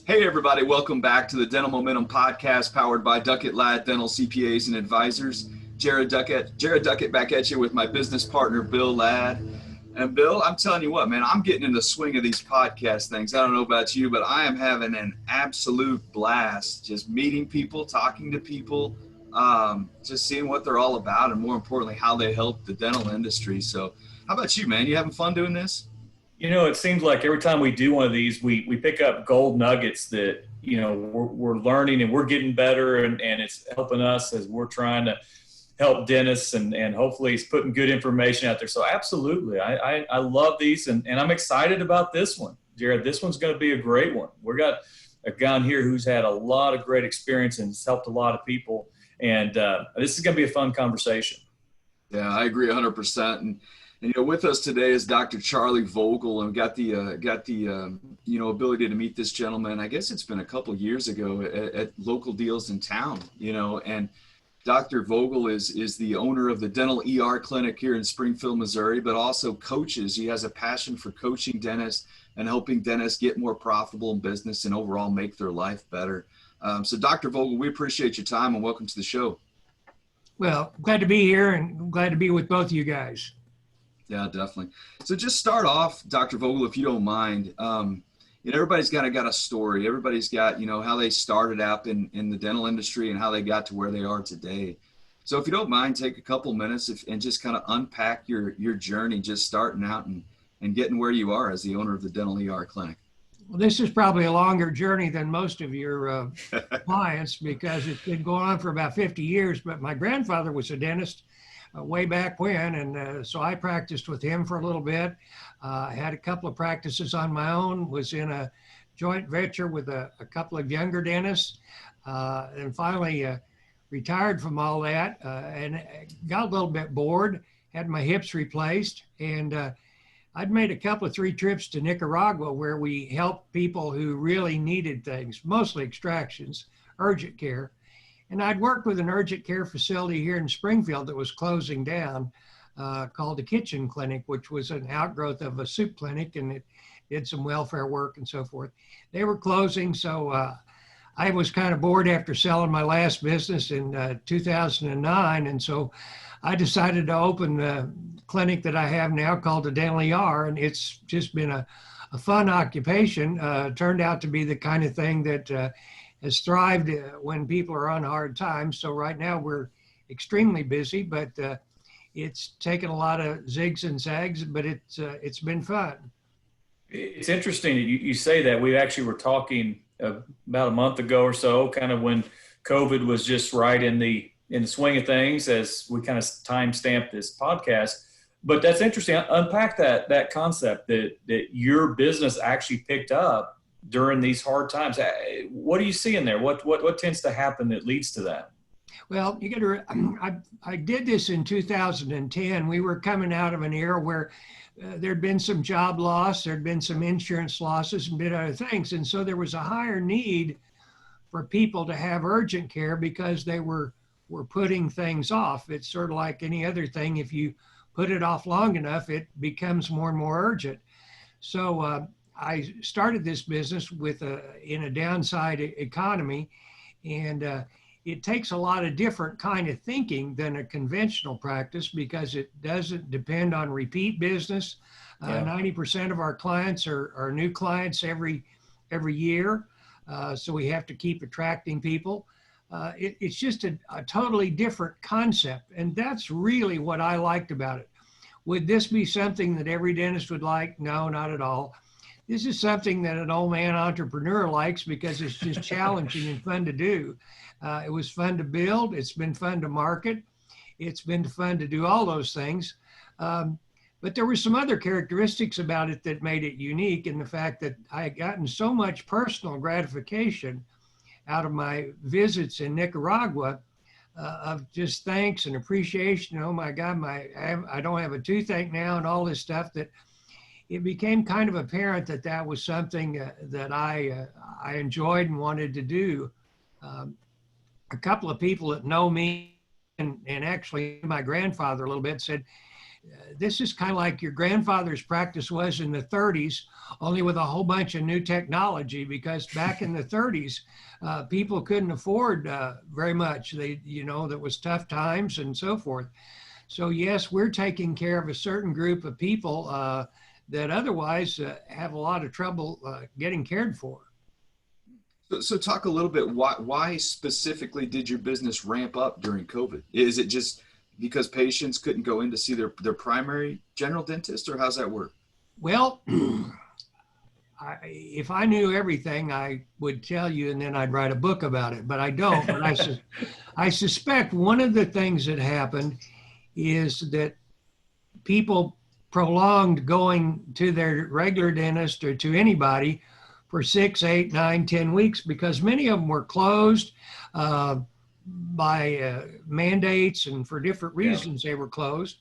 Hey everybody, welcome back to the Dental Momentum podcast powered by Duckett Ladd Dental CPAs and Advisors. Jared Duckett back at you with my business partner, Bill Ladd. And Bill, I'm telling you what, man, I'm getting in the swing of these podcast things. I don't know about you, but I am having an absolute blast just meeting people, talking to people, just seeing what they're all about, and more importantly, how they help the dental industry. So how about you, man? You having fun doing this? You know, it seems like every time we do one of these, we pick up gold nuggets that, we're learning and we're getting better, and it's helping us as we're trying to help dentists, and hopefully it's putting good information out there. So absolutely. I love these, and I'm excited about this one. Jared, this one's going to be a great one. We got a guy on here who's had a lot of great experience and has helped a lot of people. And this is going to be a fun conversation. Yeah, I agree 100%. And with us today is Dr. Charlie Vogel, and we got the ability to meet this gentleman. I guess it's been a couple of years ago at local deals in town, and Dr. Vogel is the owner of the Dental E.R clinic here in Springfield, Missouri, but also coaches. He has a passion for coaching dentists and helping dentists get more profitable in business and overall make their life better. So Dr. Vogel, we appreciate your time and welcome to the show. Well, glad to be here and glad to be with both of you guys. Yeah, definitely. So just start off, Dr. Vogel, if you don't mind. Everybody's got a story. Everybody's got, how they started out in the dental industry and how they got to where they are today. So if you don't mind, take a couple minutes and just kind of unpack your journey, just starting out and getting where you are as the owner of the Dental E.R clinic. Well, this is probably a longer journey than most of your clients because it's been going on for about 50 years. But my grandfather was a dentist way back when, and so I practiced with him for a little bit. I had a couple of practices on my own, was in a joint venture with a couple of younger dentists, and finally retired from all that and got a little bit bored, had my hips replaced, and I'd made a couple of 3 trips to Nicaragua where we helped people who really needed things, mostly extractions, urgent care. And I'd worked with an urgent care facility here in Springfield that was closing down called the Kitchen Clinic, which was an outgrowth of a soup clinic, and it did some welfare work and so forth. They were closing, so I was kind of bored after selling my last business in 2009, and so I decided to open the clinic that I have now called the Dental E.R, and it's just been a fun occupation. Turned out to be the kind of thing that has thrived when people are on hard times. So right now we're extremely busy, but it's taken a lot of zigs and zags, but it's been fun. It's interesting that you say that. We actually were talking about a month ago or so, kind of when COVID was just right in the swing of things as we kind of time-stamped this podcast. But that's interesting. Unpack that concept that your business actually picked up during these hard times. What are you seeing there? What tends to happen that leads to that? Well, you got to. I did this in 2010. We were coming out of an era where there'd been some job loss, there'd been some insurance losses, and bit other things, and so there was a higher need for people to have urgent care because they were putting things off. It's sort of like any other thing. If you put it off long enough, it becomes more and more urgent. So I started this business in a downside economy, and it takes a lot of different kind of thinking than a conventional practice because it doesn't depend on repeat business. 90% of our clients are new clients every year, so we have to keep attracting people. It's just a totally different concept, and that's really what I liked about it. Would this be something that every dentist would like? No, not at all. This is something that an old man entrepreneur likes because it's just challenging and fun to do. It was fun to build. It's been fun to market. It's been fun to do all those things. But there were some other characteristics about it that made it unique, in the fact that I had gotten so much personal gratification out of my visits in Nicaragua of just thanks and appreciation. Oh my God, I don't have a toothache now and all this stuff, that it became kind of apparent that that was something that I enjoyed and wanted to do. A couple of people that know me and actually my grandfather a little bit said, this is kind of like your grandfather's practice was in the 30s, only with a whole bunch of new technology, because back in the 30s, people couldn't afford very much. That was tough times and so forth. So yes, we're taking care of a certain group of people that otherwise have a lot of trouble getting cared for. So talk a little bit, why specifically did your business ramp up during COVID? Is it just because patients couldn't go in to see their primary general dentist, or how's that work? Well, if I knew everything, I would tell you, and then I'd write a book about it, but I don't. But I suspect one of the things that happened is that people prolonged going to their regular dentist or to anybody for 6, 8, 9, 10 weeks, because many of them were closed by mandates, and for different reasons they were closed.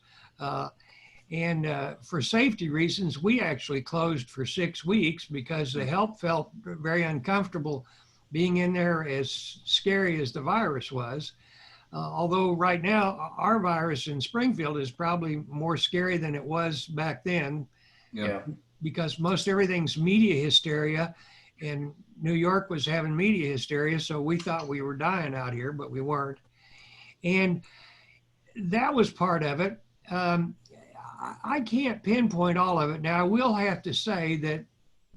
And for safety reasons, we actually closed for 6 weeks because the help felt very uncomfortable being in there, as scary as the virus was. Although right now, our virus in Springfield is probably more scary than it was back then. Yeah. Because most everything's media hysteria, and New York was having media hysteria, so we thought we were dying out here, but we weren't. And that was part of it. I can't pinpoint all of it. Now, I will have to say that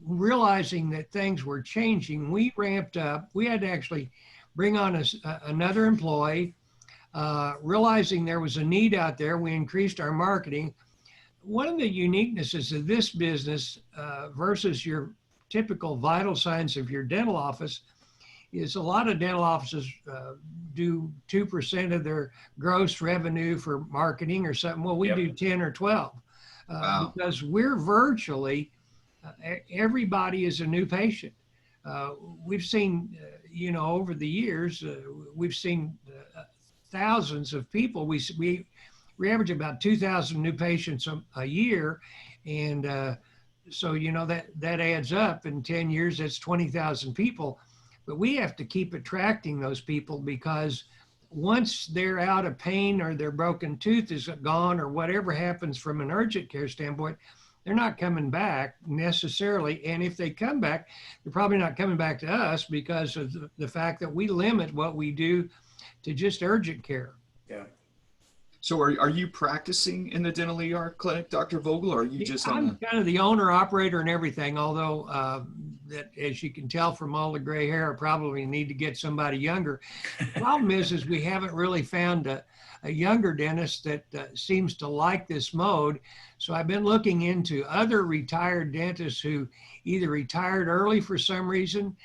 realizing that things were changing, we ramped up. We had to actually bring on another employee. Realizing there was a need out there, we increased our marketing. One of the uniquenesses of this business versus your typical vital signs of your dental office is a lot of dental offices do 2% of their gross revenue for marketing or something. Well, we do 10 or 12 Wow. because we're virtually, everybody is a new patient. We've seen, over the years, we've seen thousands of people. We average about 2,000 new patients a year. And so, that adds up. In 10 years, that's 20,000 people. But we have to keep attracting those people, because once they're out of pain or their broken tooth is gone or whatever happens from an urgent care standpoint, they're not coming back necessarily. And if they come back, they're probably not coming back to us because of the fact that we limit what we do to just urgent care. Yeah. So are you practicing in the Dental E.R clinic, Dr. Vogel, or are you just I'm kind of the owner, operator, and everything, although that, as you can tell from all the gray hair, I probably need to get somebody younger. The problem is we haven't really found a younger dentist that seems to like this mode. So I've been looking into other retired dentists who either retired early for some reason,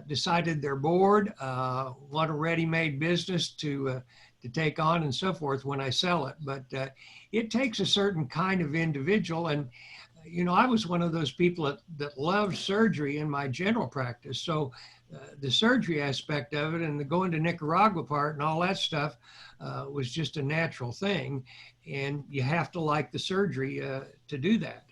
decided they're bored, want a ready-made business to take on and so forth when I sell it. But it takes a certain kind of individual. And, I was one of those people that loved surgery in my general practice. So the surgery aspect of it and the going to Nicaragua part and all that stuff was just a natural thing. And you have to like the surgery to do that.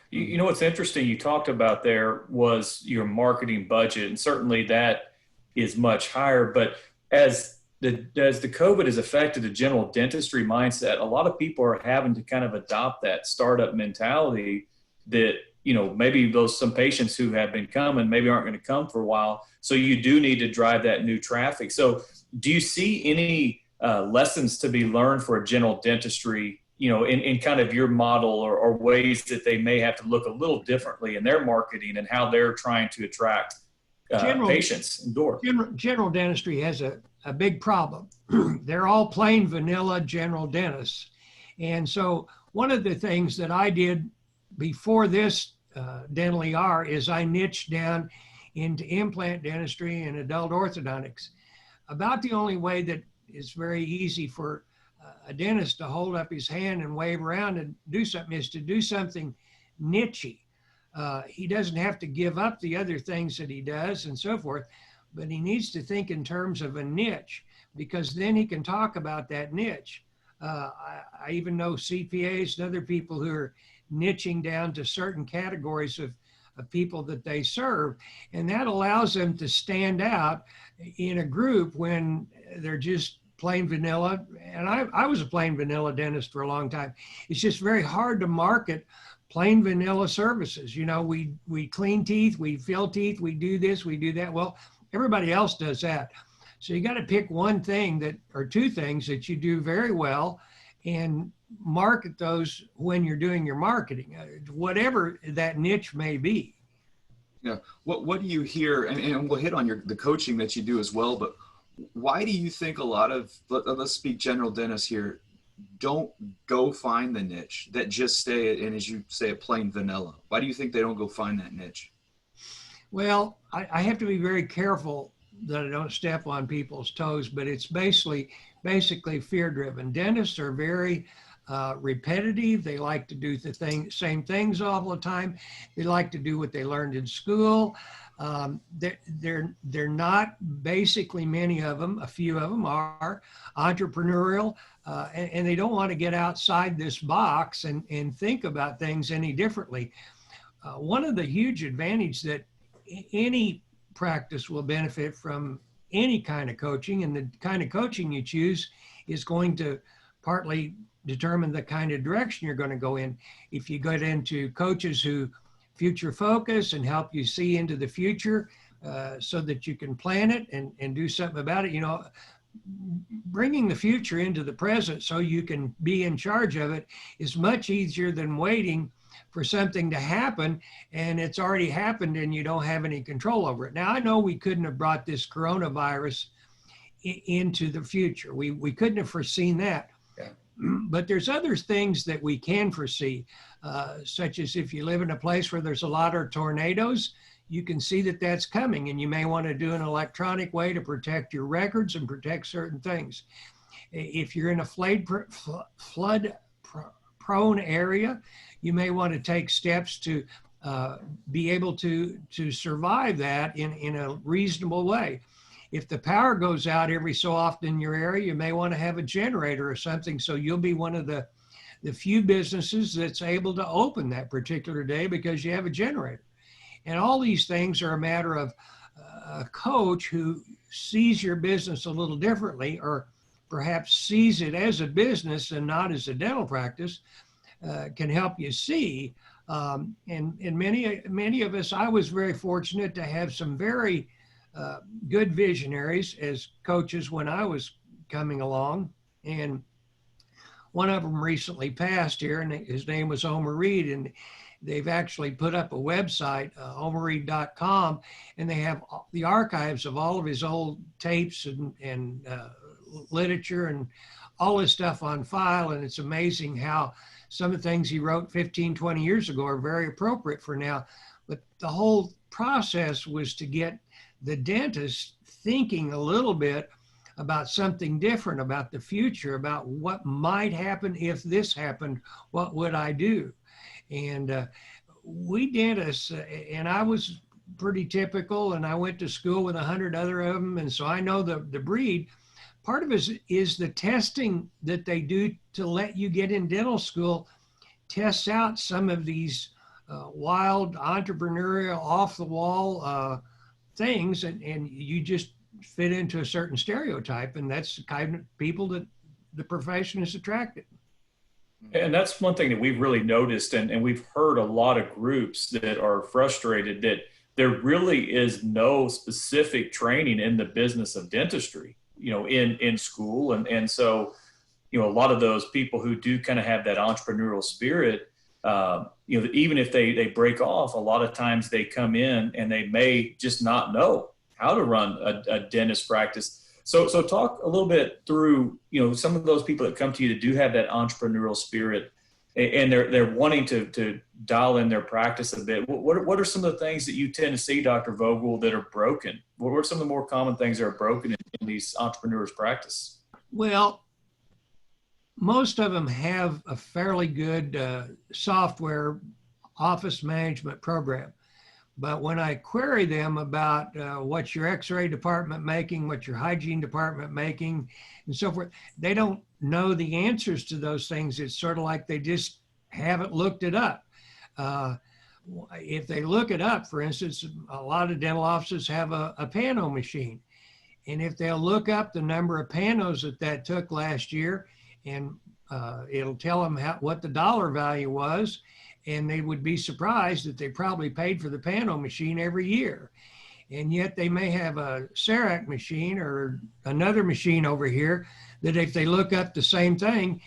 You know what's interesting you talked about there was your marketing budget, and certainly that is much higher. But as the COVID has affected the general dentistry mindset, a lot of people are having to kind of adopt that startup mentality that, maybe some patients who have been coming maybe aren't going to come for a while. So you do need to drive that new traffic. So do you see any lessons to be learned for a general dentistry, in kind of your model, or ways that they may have to look a little differently in their marketing and how they're trying to attract patients indoors? General dentistry has a big problem. They're all plain vanilla general dentists. And so one of the things that I did before this Dental E.R is I niched down into implant dentistry and adult orthodontics. About the only way that is very easy for a dentist to hold up his hand and wave around and do something is to do something nichey. He doesn't have to give up the other things that he does and so forth, but he needs to think in terms of a niche, because then he can talk about that niche. I even know CPAs and other people who are niching down to certain categories of people that they serve, and that allows them to stand out in a group when they're just plain vanilla, and I was a plain vanilla dentist for a long time. It's just very hard to market plain vanilla services. You know, we clean teeth, we fill teeth, we do this, we do that. Well, everybody else does that. So you got to pick one thing that, or two things that you do very well, and market those when you're doing your marketing, whatever that niche may be. Yeah. What do you hear? And we'll hit on the coaching that you do as well, but why do you think a lot of, let's speak general dentists here, don't go find the niche, that just stay in, as you say, a plain vanilla? Why do you think they don't go find that niche? Well, I have to be very careful that I don't step on people's toes, but it's basically fear driven. Dentists are very repetitive. They like to do the same things all the time. They like to do what they learned in school. They're not, basically many of them, a few of them are entrepreneurial, and they don't want to get outside this box and think about things any differently. One of the huge advantages that any practice will benefit from any kind of coaching, and the kind of coaching you choose is going to partly determine the kind of direction you're going to go in. If you get into coaches who future focus and help you see into the future so that you can plan it and do something about it, you know, bringing the future into the present so you can be in charge of it is much easier than waiting for something to happen and it's already happened and you don't have any control over it. Now, I know we couldn't have brought this coronavirus into the future. We couldn't have foreseen that. Yeah. But there's other things that we can foresee, such as if you live in a place where there's a lot of tornadoes, you can see that that's coming and you may want to do an electronic way to protect your records and protect certain things. If you're in a flood prone area, you may want to take steps to be able to survive that in a reasonable way. If the power goes out every so often in your area, you may want to have a generator or something, so you'll be one of the few businesses that's able to open that particular day because you have a generator. And all these things are a matter of a coach who sees your business a little differently, or perhaps sees it as a business and not as a dental practice, can help you see. And many of us, I was very fortunate to have some very good visionaries as coaches when I was coming along. And one of them recently passed here, and his name was Omer Reed, and they've actually put up a website, omerreed.com, and they have the archives of all of his old tapes and literature and all his stuff on file. And it's amazing how some of the things he wrote 15, 20 years ago are very appropriate for now. But the whole process was to get the dentist thinking a little bit about something different, about the future, about what might happen if this happened, what would I do? And we dentists, and I was pretty typical, and I went to school with 100 other of them, and so I know the breed. Part of it is the testing that they do to let you get in dental school, tests out some of these wild, entrepreneurial, off-the-wall things, and you just fit into a certain stereotype, and that's the kind of people that the profession is attracted. And that's one thing that we've really noticed, and we've heard a lot of groups that are frustrated that there really is no specific training in the business of dentistry, you know, in school. And so, you know, a lot of those people who do kind of have that entrepreneurial spirit, you know, even if they break off, a lot of times they come in and they may just not know how to run a dentist practice. So talk a little bit through, you know, some of those people that come to you that do have that entrepreneurial spirit and they're wanting to dial in their practice a bit. What are some of the things that you tend to see, Dr. Vogel, that are broken? What are some of the more common things that are broken in these entrepreneurs' practice? Well, most of them have a fairly good software office management program. But when I query them about what's your x-ray department making, what's your hygiene department making, and so forth, they don't know the answers to those things. It's sort of like they just haven't looked it up. If they look it up, for instance, a lot of dental offices have a pano machine. And if they'll look up the number of panos that took last year, and it'll tell them what the dollar value was, and they would be surprised that they probably paid for the pano machine every year. And yet they may have a CEREC machine or another machine over here that if they look up the same thing,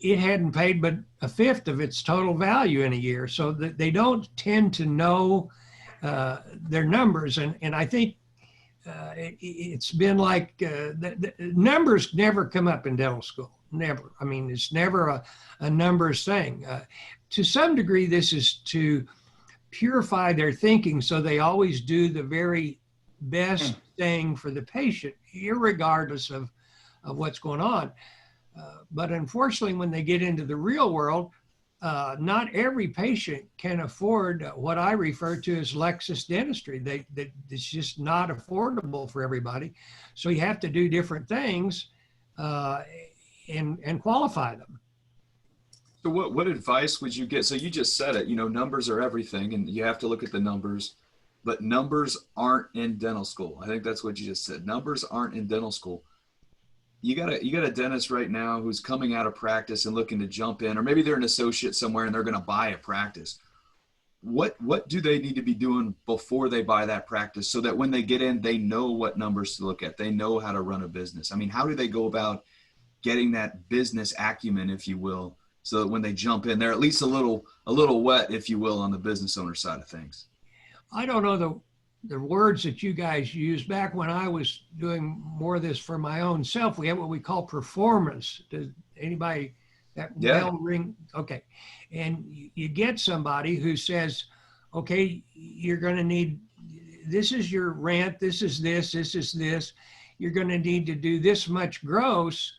it hadn't paid but a fifth of its total value in a year. So that they don't tend to know their numbers. And I think it's been like the numbers never come up in dental school. Never. I mean, it's never a numbers thing. To some degree, this is to purify their thinking so they always do the very best thing for the patient, irregardless of what's going on. But unfortunately, when they get into the real world, not every patient can afford what I refer to as Lexus dentistry. It's just not affordable for everybody. So you have to do different things and qualify them. So what advice would you get? So you just said it, numbers are everything and you have to look at the numbers, but numbers aren't in dental school. I think that's what you just said. Numbers aren't in dental school. You got a dentist right now who's coming out of practice and looking to jump in, or maybe they're an associate somewhere and they're going to buy a practice. What do they need to be doing before they buy that practice so that when they get in, they know what numbers to look at? They know how to run a business. I mean, how do they go about getting that business acumen, if you will, so that when they jump in, they're at least a little wet, if you will, on the business owner side of things? I don't know the words that you guys use. Back when I was doing more of this for my own self, we had what we call performance. Does anybody that bell ring? Okay. And you get somebody who says, okay, you're going to need, this is your rent, this is this. You're going to need to do this much gross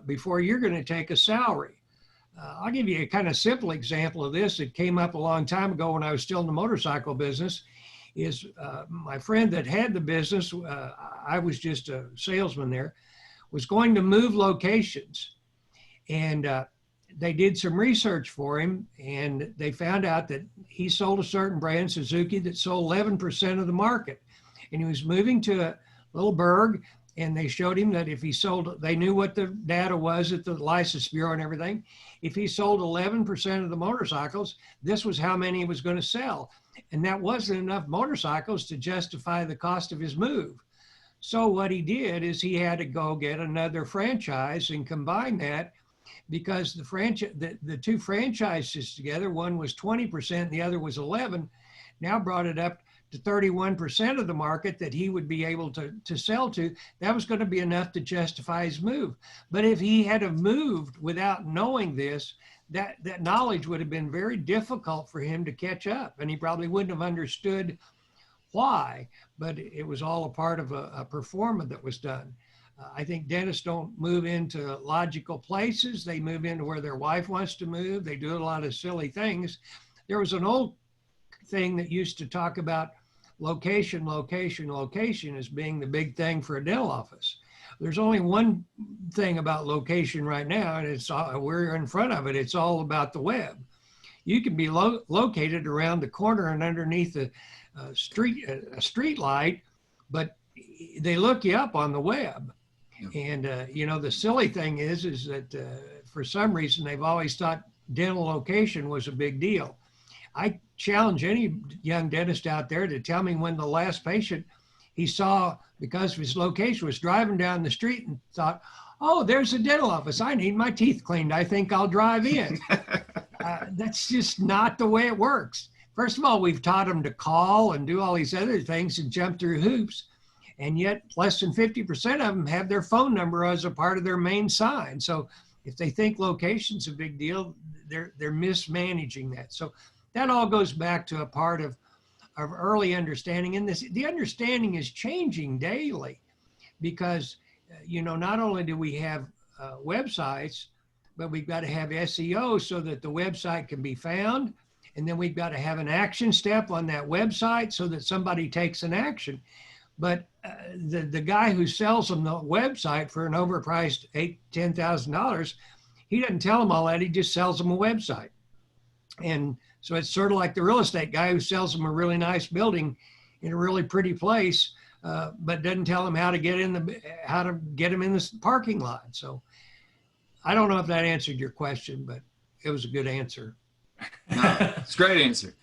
before you're going to take a salary. I'll give you a kind of simple example of this. It came up a long time ago when I was still in the motorcycle business. Is my friend that had the business, I was just a salesman there, was going to move locations. And they did some research for him, and they found out that he sold a certain brand, Suzuki, that sold 11% of the market. And he was moving to a little burg, and they showed him that if he sold, they knew what the data was at the license bureau and everything. If he sold 11% of the motorcycles, this was how many he was going to sell. And that wasn't enough motorcycles to justify the cost of his move. So what he did is he had to go get another franchise and combine that, because the two franchises together, one was 20% and the other was 11, now brought it up to 31% of the market that he would be able to sell to. That was going to be enough to justify his move. But if he had have moved without knowing this, that knowledge would have been very difficult for him to catch up, and he probably wouldn't have understood why, but it was all a part of a performance that was done. I think dentists don't move into logical places. They move into where their wife wants to move. They do a lot of silly things. There was an old thing that used to talk about location as being the big thing for a dental office. There's only one thing about location right now, and it's we're in front of it. It's all about the web. You can be located around the corner and underneath a street light, but they look you up on the web. And the silly thing is that for some reason they've always thought dental location was a big deal. I challenge any young dentist out there to tell me when the last patient he saw, because of his location, was driving down the street and thought, oh, there's a dental office. I need my teeth cleaned. I think I'll drive in. That's just not the way it works. First of all, we've taught them to call and do all these other things and jump through hoops. And yet less than 50% of them have their phone number as a part of their main sign. So if they think location's a big deal, they're mismanaging that. So that all goes back to a part of early understanding. And the understanding is changing daily, because, not only do we have websites, but we've got to have SEO so that the website can be found. And then we've got to have an action step on that website so that somebody takes an action. But the guy who sells them the website for an overpriced $10,000, he doesn't tell them all that. He just sells them a website. And so it's sort of like the real estate guy who sells them a really nice building in a really pretty place, but doesn't tell them how to get in the parking lot. So I don't know if that answered your question, but it was a good answer. No, it's a great answer.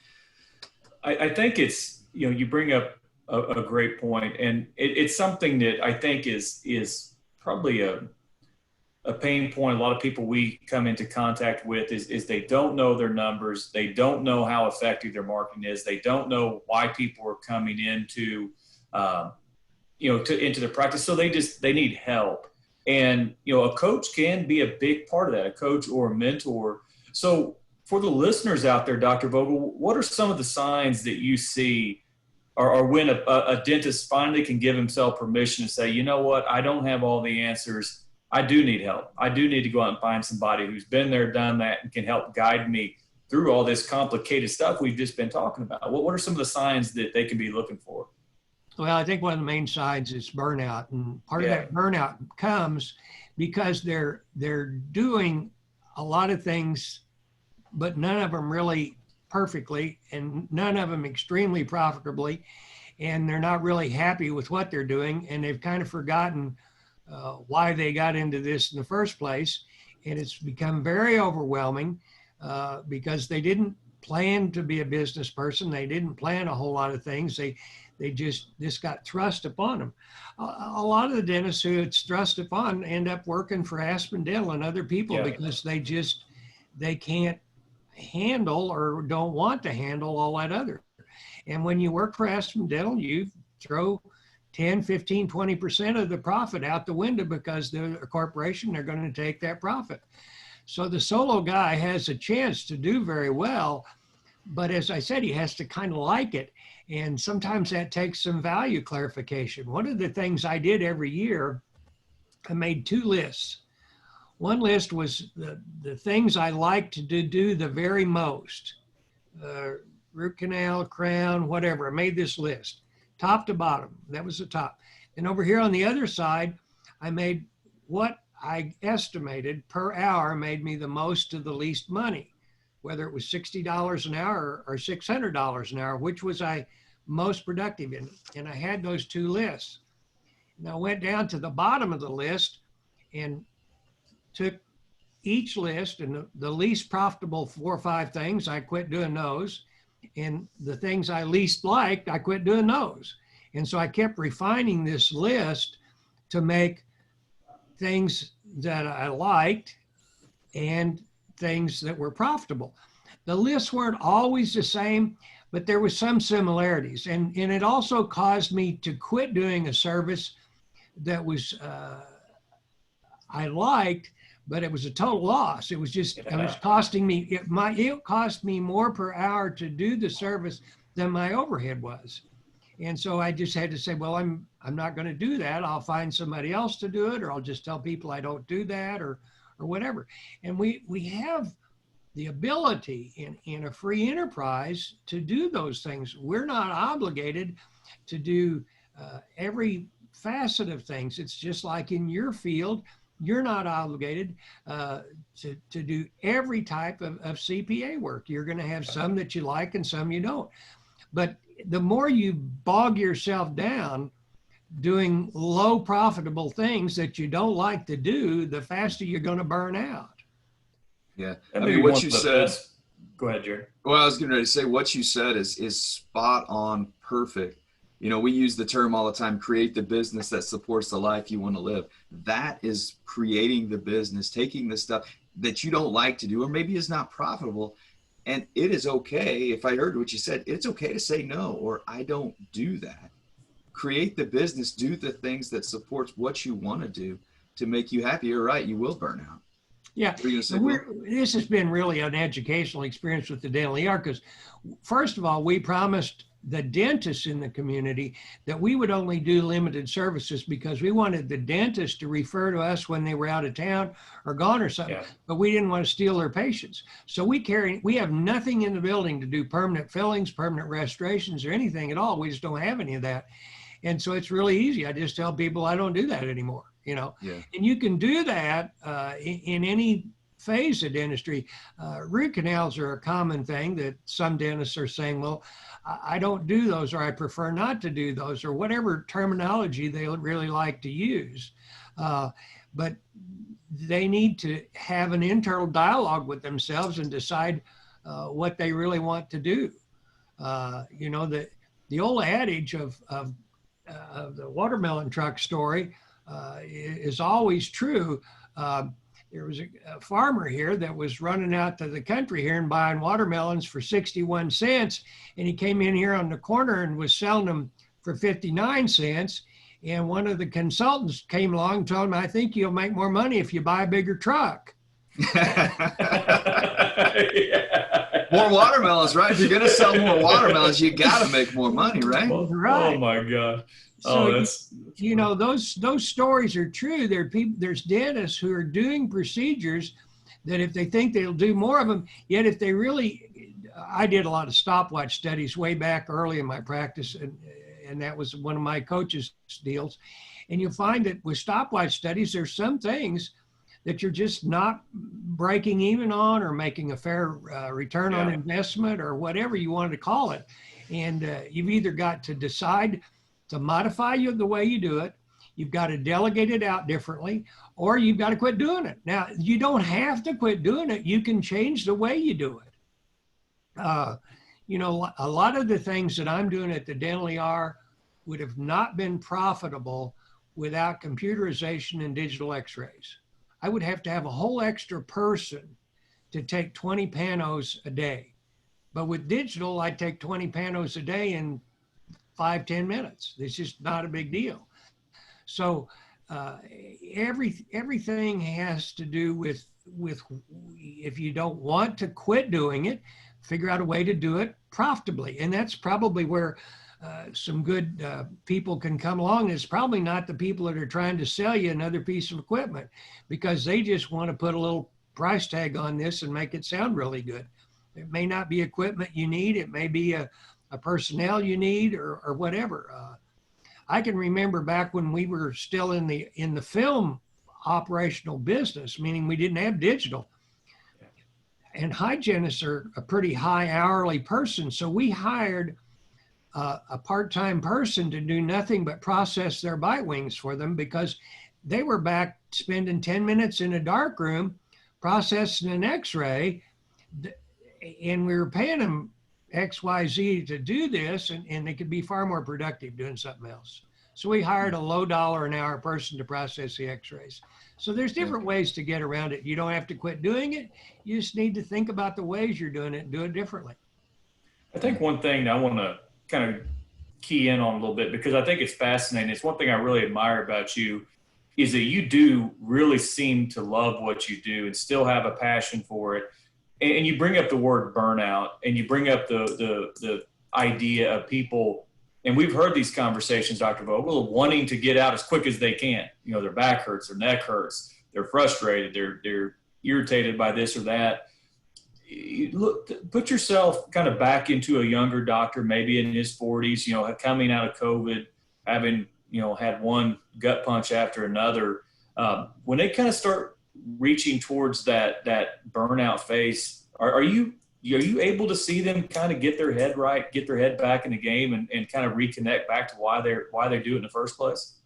I think it's, you bring up a great point, and it's something that I think is probably a pain point a lot of people we come into contact with is they don't know their numbers. They don't know how effective their marketing is. They don't know why people are coming into, into the practice. So they need help. And, a coach can be a big part of that, a coach or a mentor. So for the listeners out there, Dr. Vogel, what are some of the signs that you see or when a dentist finally can give himself permission to say, you know what, I don't have all the answers. I do need help. I do need to go out and find somebody who's been there, done that, and can help guide me through all this complicated stuff we've just been talking about. What are some of the signs that they can be looking for? Well, I think one of the main signs is burnout. And part of that burnout comes because they're doing a lot of things, but none of them really perfectly and none of them extremely profitably. And they're not really happy with what they're doing. And they've kind of forgotten why they got into this in the first place. And it's become very overwhelming because they didn't plan to be a business person. They didn't plan a whole lot of things. They just got thrust upon them. A lot of the dentists who it's thrust upon end up working for Aspen Dental and other people because they can't handle or don't want to handle all that other. And when you work for Aspen Dental, you throw 10, 15, 20% of the profit out the window because they're a corporation, they're going to take that profit. So the solo guy has a chance to do very well, but as I said, he has to kind of like it. And sometimes that takes some value clarification. One of the things I did every year, I made 2 lists. One list was the things I liked to do the very most, root canal, crown, whatever. I made this list, top to bottom. That was the top. And over here on the other side, I made what I estimated per hour made me the most to the least money, whether it was $60 an hour or $600 an hour, which was I most productive in. And I had those 2 lists. And I went down to the bottom of the list and took each list, and the least profitable 4 or 5 things, I quit doing those. And the things I least liked, I quit doing those. And so I kept refining this list to make things that I liked and things that were profitable. The lists weren't always the same, but there was some similarities. And it also caused me to quit doing a service that was, I liked, but it was a total loss. It was just, it was costing me, it cost me more per hour to do the service than my overhead was. And so I just had to say, well, I'm not going to do that. I'll find somebody else to do it, or I'll just tell people I don't do that, or whatever. And we have the ability in a free enterprise to do those things. We're not obligated to do every facet of things. It's just like in your field, you're not obligated to do every type of CPA work. You're going to have some that you like and some you don't. But the more you bog yourself down doing low profitable things that you don't like to do, the faster you're going to burn out. Yeah. I mean, what you said. Go ahead, Jerry. Well, I was getting ready to say what you said is spot on, perfect. We use the term all the time, create the business that supports the life you want to live. That is creating the business, taking the stuff that you don't like to do, or maybe is not profitable. And it is okay, if I heard what you said, it's okay to say no, or I don't do that. Create the business, do the things that supports what you want to do to make you happy. You're right, you will burn out. Yeah, this has been really an educational experience with the Dental E.R. because first of all, we promised the dentists in the community that we would only do limited services because we wanted the dentists to refer to us when they were out of town or gone or something, but we didn't want to steal their patients. So we have nothing in the building to do permanent fillings, permanent restorations, or anything at all. We just don't have any of that. And so it's really easy. I just tell people I don't do that anymore, and you can do that in any phase of dentistry. Root canals are a common thing that some dentists are saying, well, I don't do those, or I prefer not to do those, or whatever terminology they really like to use. But they need to have an internal dialogue with themselves and decide what they really want to do. You know, the old adage of the watermelon truck story is always true. There was a farmer here that was running out to the country here and buying watermelons for 61 cents. And he came in here on the corner and was selling them for 59 cents. And one of the consultants came along and told him, I think you'll make more money if you buy a bigger truck. More watermelons, right? If you're going to sell more watermelons, you got to make more money, right? Right. Oh my God. So, you know, those stories are true. There's dentists who are doing procedures that if they think they'll do more of them, yet if they really, I did a lot of stopwatch studies way back early in my practice, and that was one of my coach's deals. And you'll find that with stopwatch studies, there's some things that you're just not breaking even on or making a fair return on investment or whatever you wanted to call it. And you've either got to decide to modify the way you do it, you've got to delegate it out differently, or you've got to quit doing it. Now, you don't have to quit doing it. You can change the way you do it. You know, a lot of the things that I'm doing at the Dental E.R would have not been profitable without computerization and digital x-rays. I would have to have a whole extra person to take 20 panos a day. But with digital, I take 20 panos a day in 5-10 minutes. It's just not a big deal. So everything has to do with if you don't want to quit doing it, figure out a way to do it profitably. And that's probably where some good people can come along. It's probably not the people that are trying to sell you another piece of equipment, because they just want to put a little price tag on this and make it sound really good. It may not be equipment you need. It may be a personnel you need or whatever. I can remember back when we were still in the film operational business, meaning we didn't have digital. And hygienists are a pretty high hourly person. So we hired a part-time person to do nothing but process their bite wings for them, because they were back spending 10 minutes in a dark room processing an x-ray, and we were paying them XYZ to do this, and they could be far more productive doing something else. So we hired a low dollar an hour person to process the x-rays. So there's different ways to get around it. You don't have to quit doing it. You just need to think about the ways you're doing it and do it differently. I think one thing that I want to kind of key in on a little bit, because I think it's fascinating. It's one thing I really admire about you, is that you do really seem to love what you do and still have a passion for it. And you bring up the word burnout, and you bring up the idea of people, and we've heard these conversations, Dr. Vogel, wanting to get out as quick as they can. You know, their back hurts, their neck hurts, they're frustrated, they're irritated by this or that. Look, put yourself kind of back into a younger doctor, maybe in his 40s, you know, coming out of COVID, having, you know, had one gut punch after another. When they kind of start reaching towards that burnout phase, are you able to see them kind of get their head right, get their head back in the game, and kind of reconnect back to why they do it in the first place?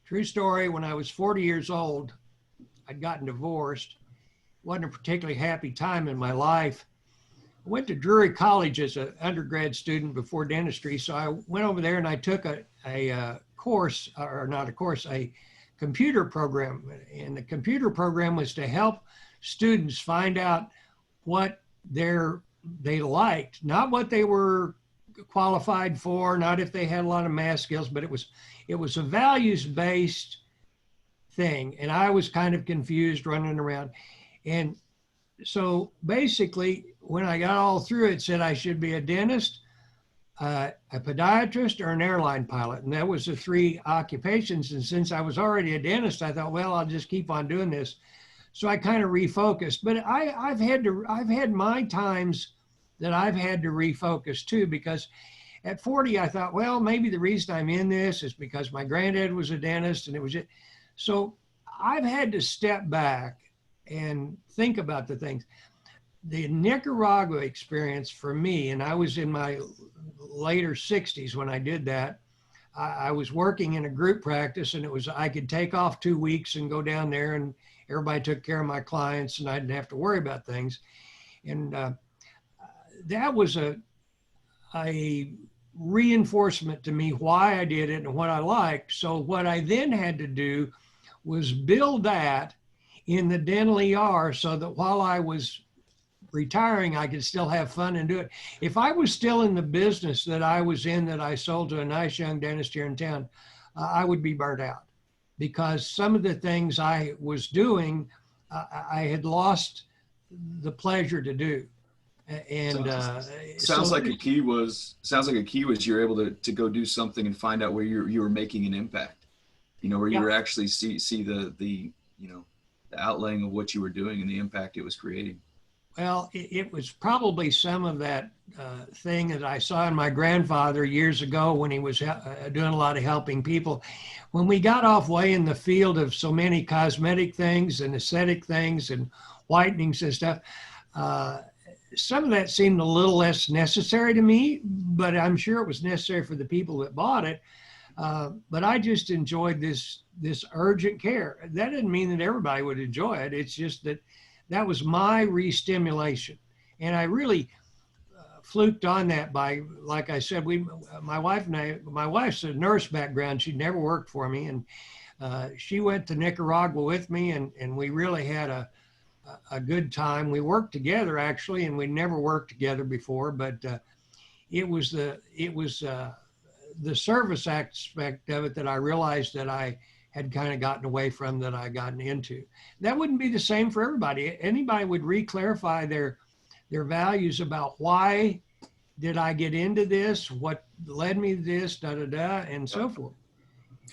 True story. When I was 40 years old, I'd gotten divorced. Wasn't a particularly happy time in my life. I went to Drury College as an undergrad student before dentistry. So I went over there and I took a course, or not a course, a computer program. And the computer program was to help students find out what they liked, not what they were qualified for, not if they had a lot of math skills, but it was a values-based thing. And I was kind of confused running around. And so basically, when I got all through, it said I should be a dentist, a podiatrist, or an airline pilot. And that was the three occupations. And since I was already a dentist, I thought, well, I'll just keep on doing this. So I kind of refocused. But I've had my times that I've had to refocus too, because at 40, I thought, well, maybe the reason I'm in this is because my granddad was a dentist and it was it. So I've had to step back and think about the things. the Nicaragua experience for me, and I was in my later 60s when I did that. I was working in a group practice, and it was, I could take off 2 weeks and go down there, and everybody took care of my clients, and I didn't have to worry about things. And that was a reinforcement to me why I did it and what I liked. So what I then had to do was build that in the Dental E.R. so that while I was retiring, I could still have fun and do it. If I was still in the business that I was in, that I sold to a nice young dentist here in town, I would be burnt out, because some of the things I was doing, I had lost the pleasure to do. And sounds like a key was you're able to go do something and find out where you were making an impact, where you were actually see the outlaying of what you were doing and the impact it was creating. Well, it was probably some of that thing that I saw in my grandfather years ago when he was doing a lot of helping people. When we got off way in the field of so many cosmetic things and aesthetic things and whitenings and stuff, some of that seemed a little less necessary to me, but I'm sure it was necessary for the people that bought it. But I just enjoyed this urgent care. That didn't mean that everybody would enjoy it. It's just that was my re-stimulation. And I really fluked on that by, like I said, my wife's a nurse background. She'd never worked for me. And she went to Nicaragua with me, and we really had a good time. We worked together actually, and we never worked together before, but it was the service aspect of it that I realized that I had kind of gotten away from, that I gotten into. That wouldn't be the same for everybody. Anybody would re-clarify their values about why did I get into this, what led me to this, and so forth.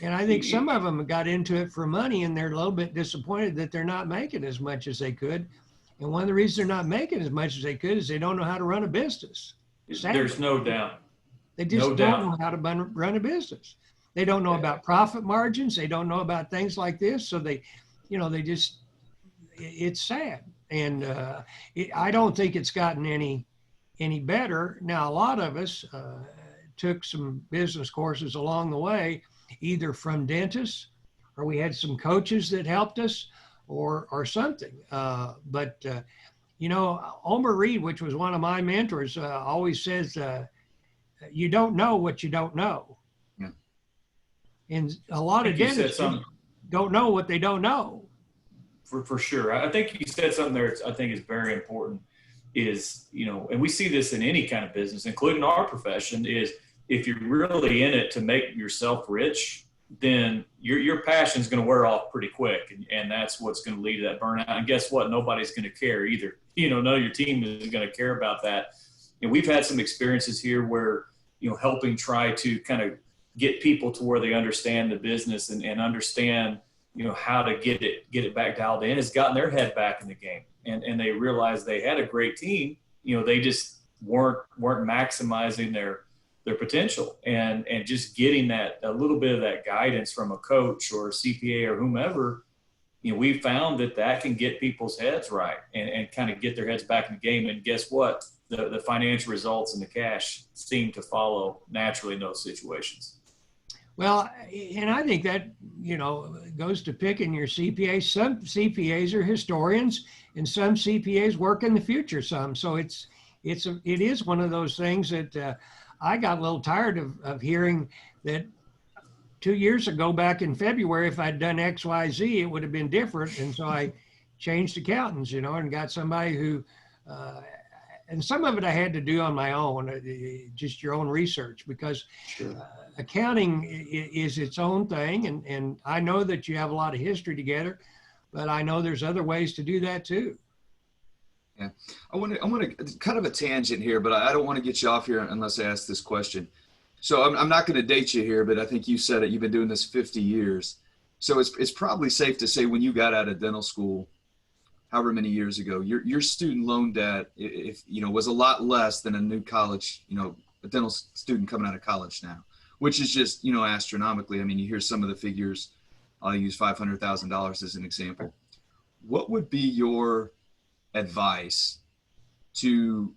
And I think some of them got into it for money, and they're a little bit disappointed that they're not making as much as they could. And one of the reasons they're not making as much as they could is they don't know how to run a business. Sadly. There's no doubt. They just don't know how to run a business. They don't know about profit margins. They don't know about things like this. So it's sad. And I don't think it's gotten any better. Now, a lot of us took some business courses along the way, either from dentists, or we had some coaches that helped us, or something. But Omer Reed, which was one of my mentors, always says, you don't know what you don't know. Yeah. And a lot of dentists don't know what they don't know. For sure. I think you said something there I think is very important is, and we see this in any kind of business, including our profession, is if you're really in it to make yourself rich, then your passion is going to wear off pretty quick. And that's what's going to lead to that burnout. And guess what? Nobody's going to care either. None of your team is going to care about that. And we've had some experiences here where, helping try to kind of get people to where they understand the business and understand, how to get it back dialed in, has gotten their head back in the game. And they realized they had a great team. They just weren't maximizing their potential, and just getting that a little bit of that guidance from a coach or a CPA or whomever, we found that can get people's heads right and kind of get their heads back in the game. And guess what? The financial results and the cash seem to follow naturally in those situations. Well, and I think that, goes to picking your CPA. Some CPAs are historians, and some CPAs work in the future some. So it is one of those things that I got a little tired of hearing that 2 years ago, back in February, if I'd done X, Y, Z, it would have been different. And so I changed accountants, and got somebody who, and some of it I had to do on my own, just your own research, because accounting is its own thing. And I know that you have a lot of history together, but I know there's other ways to do that too. Yeah, I want to kind of a tangent here, but I don't want to get you off here unless I ask this question. So I'm not going to date you here, but I think you said it. You've been doing this 50 years. So it's probably safe to say when you got out of dental school, however many years ago, your student loan debt, was a lot less than a new college, a dental student coming out of college now, which is just, astronomically. I mean, you hear some of the figures. I'll use $500,000 as an example. What would be your advice to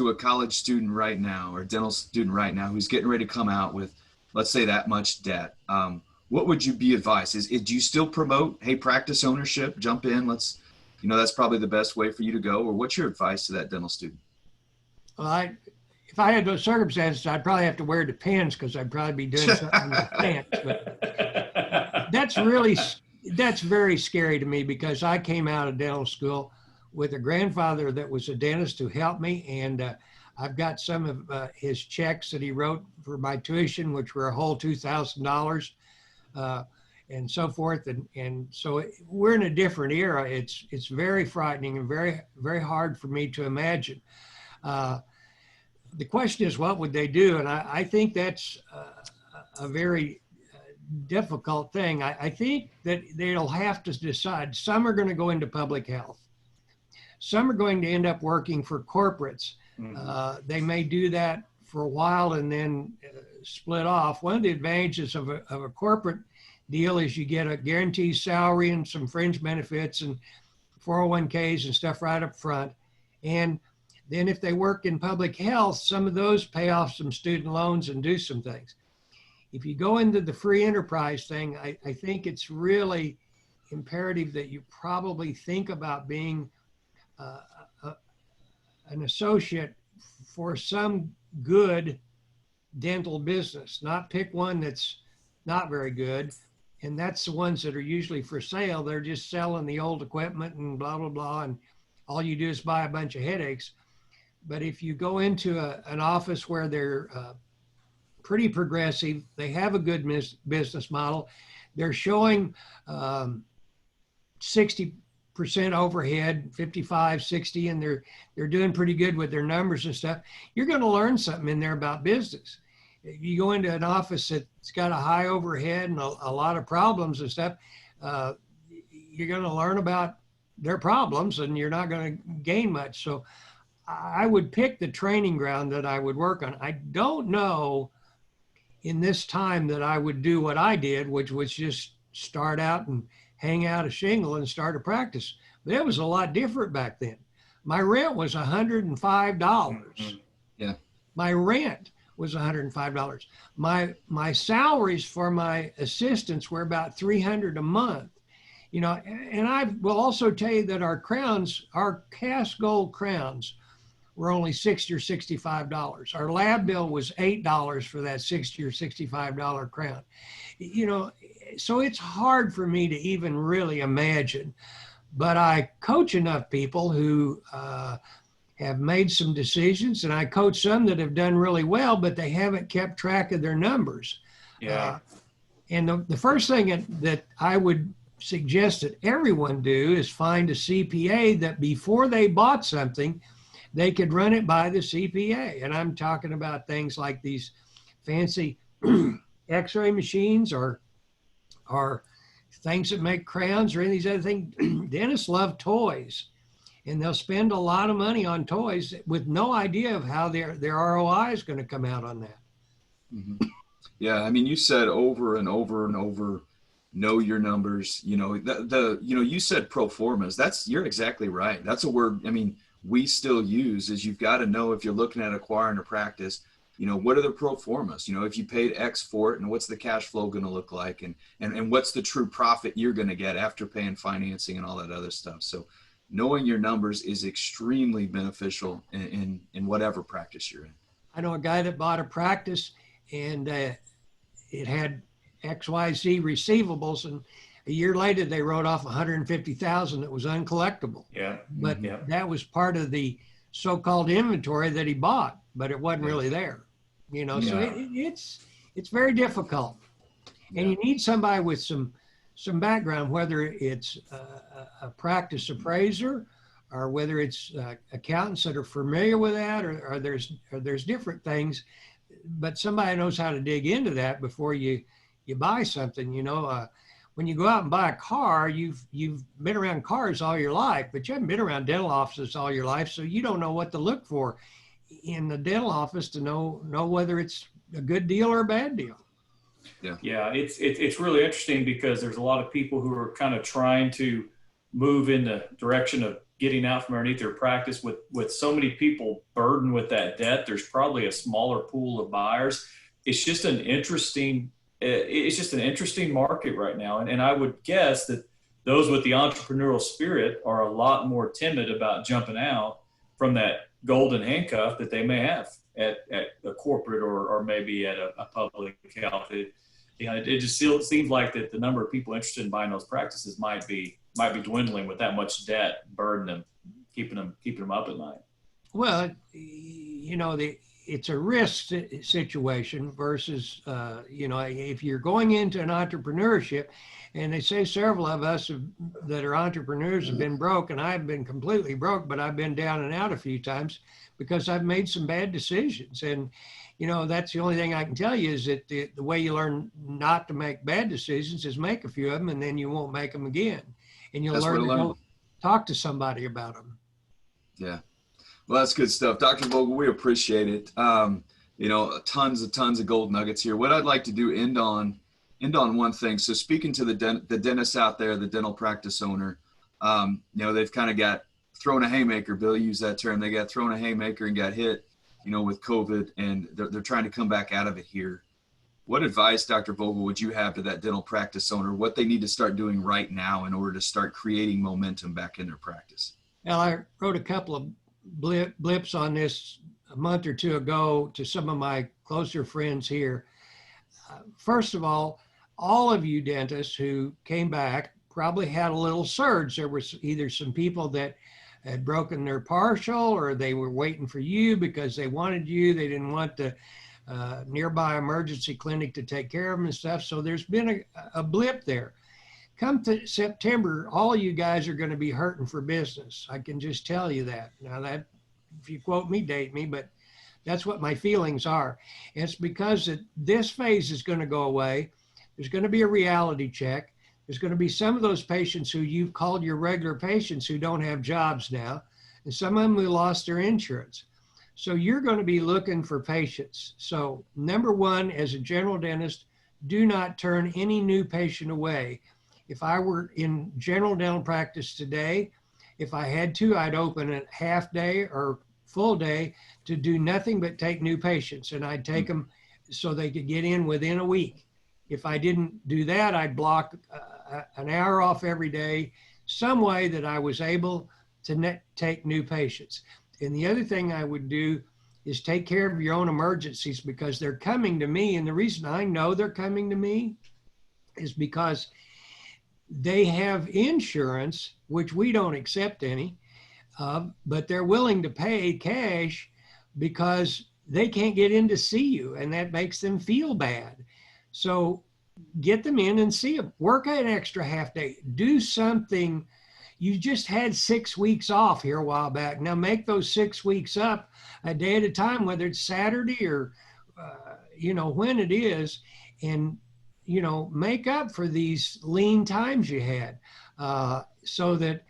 a college student right now or dental student right now who's getting ready to come out with, let's say, that much debt, what would you be advised? Do you still promote, hey, practice ownership, jump in, that's probably the best way for you to go? Or what's your advice to that dental student? Well, if I had those circumstances, I'd probably have to wear Depends because I'd probably be doing something with pants. But that's very scary to me because I came out of dental school with a grandfather that was a dentist who helped me. And I've got some of his checks that he wrote for my tuition, which were a whole $2,000 and so forth. And so we're in a different era. It's very frightening and very, very hard for me to imagine. The question is, what would they do? And I think that's a very difficult thing. I think that they'll have to decide. Some are going to go into public health. Some are going to end up working for corporates. They may do that for a while and then split off. One of the advantages of a corporate deal is you get a guaranteed salary and some fringe benefits and 401ks and stuff right up front. And then if they work in public health, some of those pay off some student loans and do some things. If you go into the free enterprise thing, I think it's really imperative that you probably think about being an associate for some good dental business, not pick one that's not very good. And that's the ones that are usually for sale. They're just selling the old equipment and blah, blah, blah. And all you do is buy a bunch of headaches. But if you go into an office where they're pretty progressive, they have a good business model, they're showing 60% overhead, 55, 60, and they're doing pretty good with their numbers and stuff, you're going to learn something in there about business. If you go into an office that's got a high overhead and a lot of problems and stuff, you're going to learn about their problems and you're not going to gain much. So I would pick the training ground that I would work on. I don't know in this time that I would do what I did, which was just start out and hang out a shingle and start a practice. But it was a lot different back then. My rent was $105. Yeah. My rent was $105. My salaries for my assistants were about $300 a month. And I will also tell you that our crowns, our cast gold crowns, were only $60 or $65. Our lab bill was $8 for that $60 or $65 crown. So it's hard for me to even really imagine. But I coach enough people who have made some decisions, and I coach some that have done really well, but they haven't kept track of their numbers. Yeah. And the first thing that I would suggest that everyone do is find a CPA that before they bought something, they could run it by the CPA. And I'm talking about things like these fancy x-ray machines or things that make crowns or any of these other things. Dentists love toys, and they'll spend a lot of money on toys with no idea of how their ROI is going to come out on that. Mm-hmm. Yeah, I mean, you said over and over and over, know your numbers. You said pro formas. You're exactly right. That's a word. I mean, we still use is you've got to know if you're looking at acquiring a practice, what are the pro formas? If you paid X for it and what's the cash flow going to look like and what's the true profit you're going to get after paying financing and all that other stuff. So knowing your numbers is extremely beneficial in whatever practice you're in. I know a guy that bought a practice and it had XYZ receivables, and a year later they wrote off $150,000 that was uncollectible. Yeah. But that was part of the so-called inventory that he bought, but it wasn't really there. So it's very difficult. And you need somebody with some background, whether it's a practice appraiser or whether it's accountants that are familiar with that, or there's different things, but somebody knows how to dig into that before you buy something. When you go out and buy a car, you've been around cars all your life, but you haven't been around dental offices all your life, so you don't know what to look for in the dental office to know whether it's a good deal or a bad deal. Yeah, it's really interesting because there's a lot of people who are kind of trying to move in the direction of getting out from underneath their practice with so many people burdened with that debt. There's probably a smaller pool of buyers. It's just an interesting market right now. And I would guess that those with the entrepreneurial spirit are a lot more timid about jumping out from that golden handcuff that they may have at a corporate or maybe at a public health. It just seems like that the number of people interested in buying those practices might be dwindling with that much debt burdening them, keeping them up at night. Well, it's a risk situation versus, if you're going into an entrepreneurship, and they say several of us that are entrepreneurs have been broke, and I've been completely broke, but I've been down and out a few times because I've made some bad decisions. And, that's the only thing I can tell you is that the way you learn not to make bad decisions is make a few of them, and then you won't make them again. And you'll learn to go talk to somebody about them. Yeah. Well, that's good stuff. Dr. Vogel, we appreciate it. Tons of gold nuggets here. What I'd like to do, end on one thing. So speaking to the dentist out there, the dental practice owner, they've kind of got thrown a haymaker. Bill used that term. They got thrown a haymaker and got hit, with COVID, and they're trying to come back out of it here. What advice, Dr. Vogel, would you have to that dental practice owner, what they need to start doing right now in order to start creating momentum back in their practice? Well, I wrote a couple of blips on this a month or two ago to some of my closer friends here. First of all of you dentists who came back probably had a little surge. There was either some people that had broken their partial, or they were waiting for you because they wanted you. They didn't want the nearby emergency clinic to take care of them and stuff. So there's been a blip there. Come to September, all of you guys are going to be hurting for business. I can just tell you that. Now, that, if you quote me, date me, but that's what my feelings are. And it's because this phase is going to go away. There's going to be a reality check. There's going to be some of those patients who you've called your regular patients who don't have jobs now, and some of them who lost their insurance. So you're going to be looking for patients. So number one, as a general dentist, do not turn any new patient away. If I were in general dental practice today, if I had to, I'd open a half day or full day to do nothing but take new patients, and I'd take them so they could get in within a week. If I didn't do that, I'd block an hour off every day, some way that I was able to take new patients. And the other thing I would do is take care of your own emergencies, because they're coming to me. And the reason I know they're coming to me is because they have insurance, which we don't accept any, but they're willing to pay cash because they can't get in to see you, and that makes them feel bad. So get them in and see them. Work an extra half day. Do something. You just had 6 weeks off here a while back. Now make those 6 weeks up a day at a time, whether it's Saturday or, when it is, and, make up for these lean times you had, so that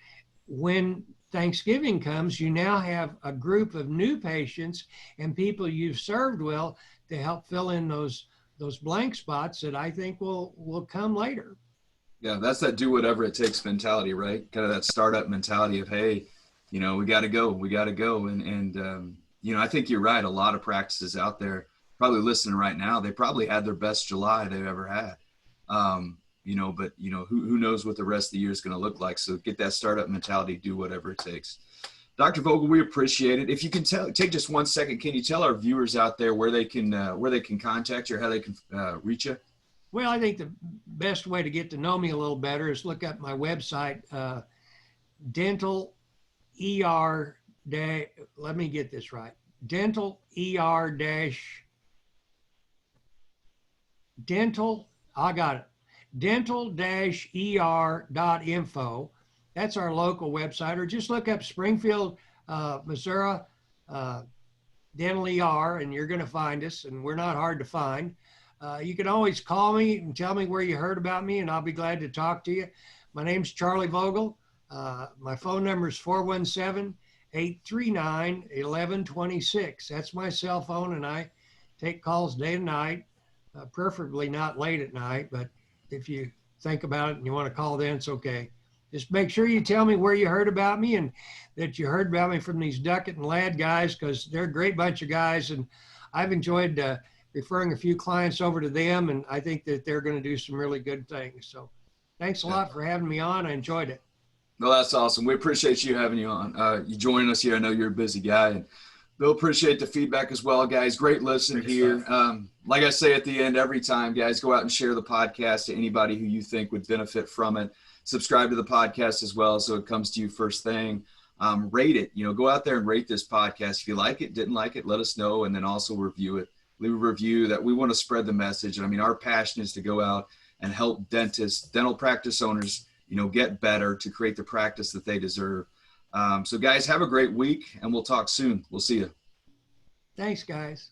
when Thanksgiving comes, you now have a group of new patients and people you've served well to help fill in those blank spots that I think will come later. Yeah, that's that do whatever it takes mentality, right? Kind of that startup mentality of, hey, we got to go. And I think you're right. A lot of practices out there probably listening right now, they probably had their best July they've ever had. But who knows what the rest of the year is going to look like. So get that startup mentality, do whatever it takes. Dr. Vogel, we appreciate it. If you can take just 1 second, can you tell our viewers out there where they can contact you or how they can reach you? Well, I think the best way to get to know me a little better is look up my website, Dental E.R. Let me get this right. Dental E.R. I got it. Dental-ER.info. That's our local website, or just look up Springfield, Missouri, Dental E.R., and you're going to find us, and we're not hard to find. You can always call me and tell me where you heard about me, and I'll be glad to talk to you. My name's Charlie Vogel. My phone number is 417-839-1126. That's my cell phone, and I take calls day and night, preferably not late at night, but if you think about it and you want to call then, it's okay. Just make sure you tell me where you heard about me and that you heard about me from these Duckett and Ladd guys, because they're a great bunch of guys. And I've enjoyed referring a few clients over to them. And I think that they're going to do some really good things. So thanks a lot for having me on. I enjoyed it. No, that's awesome. We appreciate you having you on. You joining us here. I know you're a busy guy. And Bill, appreciate the feedback as well, guys. Great listen here. Like I say at the end every time, guys, go out and share the podcast to anybody who you think would benefit from it. Subscribe to the podcast as well so it comes to you first thing. Rate it. Go out there and rate this podcast. If you like it, didn't like it, let us know, and then also review it. Leave a review. That we want to spread the message. And I mean, our passion is to go out and help dentists, dental practice owners, get better to create the practice that they deserve. So guys, have a great week, and we'll talk soon. We'll see you. Thanks, guys.